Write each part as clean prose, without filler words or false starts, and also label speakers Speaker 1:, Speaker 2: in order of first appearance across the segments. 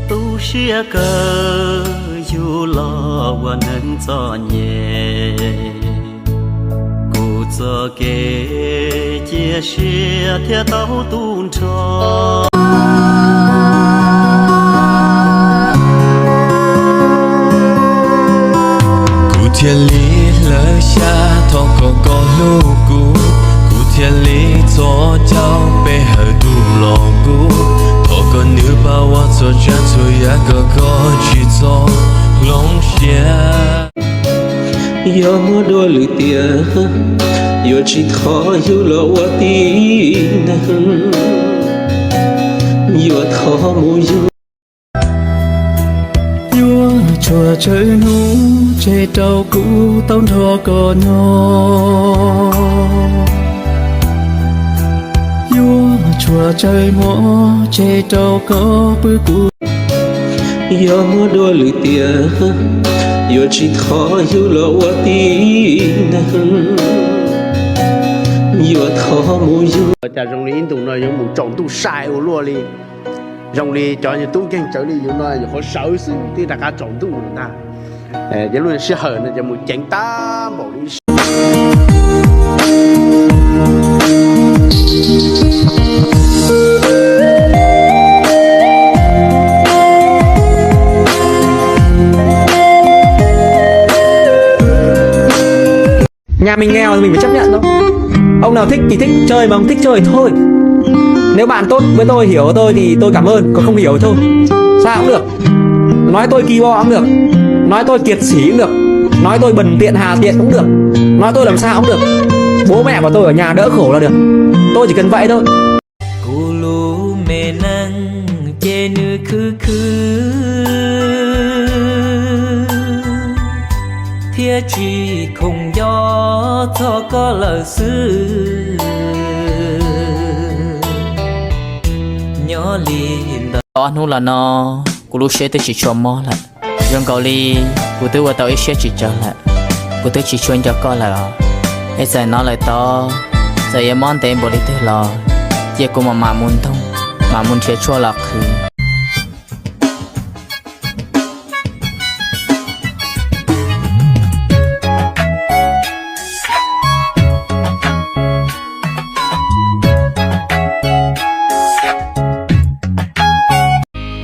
Speaker 1: tu xia cơ dù lo và nên cho nhẹ cụ cho kê chia sẻ theo tao tuôn cho
Speaker 2: cụ thiên lý lỡ xa thọ có lô cụ cụ thiên lý cho cháu bé hở đủ lòng cụ còn nếu bao hoa cho cha tôi ya có chỉ cho lòng xia
Speaker 3: yo mua đua lưỡi tiền yo chỉ khó yo lo hoa tin yo khó mua
Speaker 4: yo chùa chơi nú chơi trâu cũ tông thọ cò nhỏ chùa chơi mõ chơi trâu có bữa cũ
Speaker 3: yo mua đua lưỡi tiền yo chỉ khó yo lo hoa tin yo khó mua
Speaker 5: cha rong li tụng nói những một trọng tu sai ở luôn đi rong li cho những tu kinh trở đi những nói những khó sợ sự thì đại家trọng tu người ta cái luôn sẽ hở này cho một chánh ta một đi
Speaker 6: nhà mình nghèo thì mình phải chấp nhận thôi. Ông nào thích thì thích chơi mà không thích chơi thôi. Nếu bạn tốt với tôi, hiểu tôi thì tôi cảm ơn, còn không hiểu thôi sao cũng được. Nói tôi kỳ bo cũng được, nói tôi kiệt sĩ cũng được, nói tôi bần tiện hà tiện cũng được, nói tôi làm sao cũng được. Bố mẹ của tôi ở nhà đỡ khổ là được. Tôi chỉ cần vậy thôi.
Speaker 2: Cô lú mẹ năng chê nữ khứ thiết chỉ không gió cho có lời xứ nhỏ liền đó nó là nó cô lúc sẽ tới chỉ cho mò lại dân cầu li cô tới qua tàu ít sẽ chỉ cho lại cô tới chỉ chuyên cho con là hết giờ nó lại to giờ em món tiền bỏ đi tới lò giờ cô mà muốn thông mà muốn chơi chua lạc khứ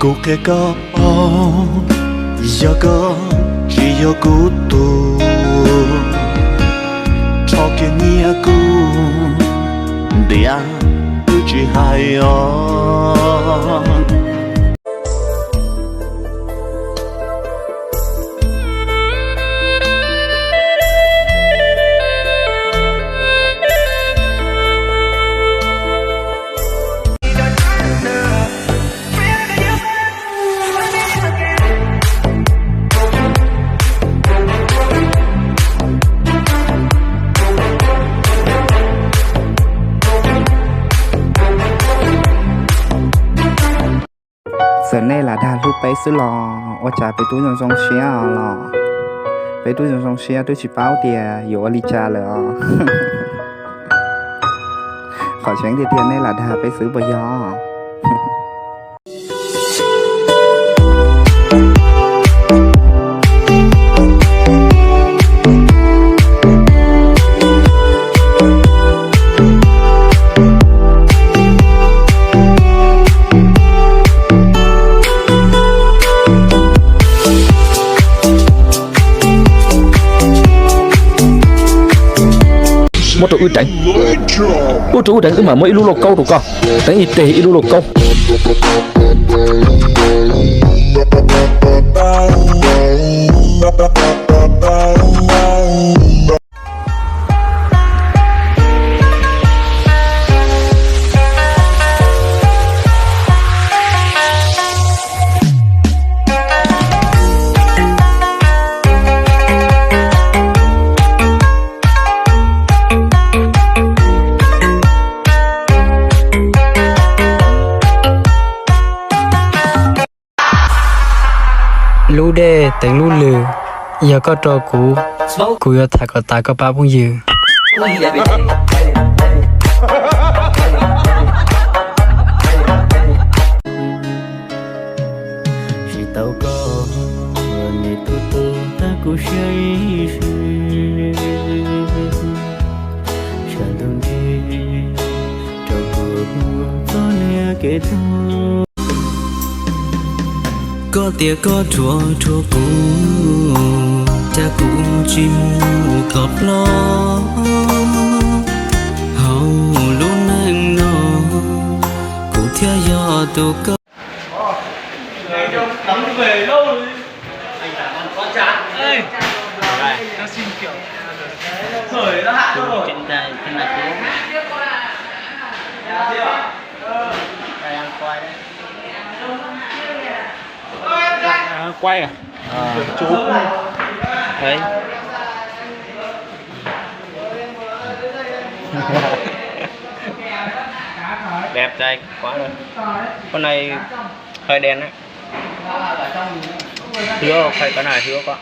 Speaker 1: cô kể có giờ có chỉ do cô tu cho kia nia cô để anh chỉ hay
Speaker 7: giờ này là đa lúc bé xứ lò, ở trả về túi trong xe lò, về túi trong xe tôi chỉ báo tiền, dù ở ly trà lỡ, khỏi chuyện tiền này là đa bé xứ bây giờ.
Speaker 6: Một chỗ ưu tránh tức mà mới ilu lô câu tụi con đánh gì tề ilu lô câu
Speaker 4: lú đê tỉnh lú lừ giờ có trò cũ giờ thả có tài có ba bốn giờ
Speaker 1: tao có để tu tu ta cũng say sưa chẳng đồng đi trâu cuộc gió nè kể thua có tia có chùa chùa cũ cha cũ chỉ mù cọp lo hầu luôn anh nó cụ theo gió tu có
Speaker 6: Tắm về lâu rồi. Khởi nó hạ rồi.
Speaker 2: trên tay trên này đang quay đấy.
Speaker 6: Quay à? Chú.
Speaker 2: Đấy.
Speaker 6: Đẹp trai quá rồi. Con này hơi đen đấy. Hứa không? Phải con này hứa quá.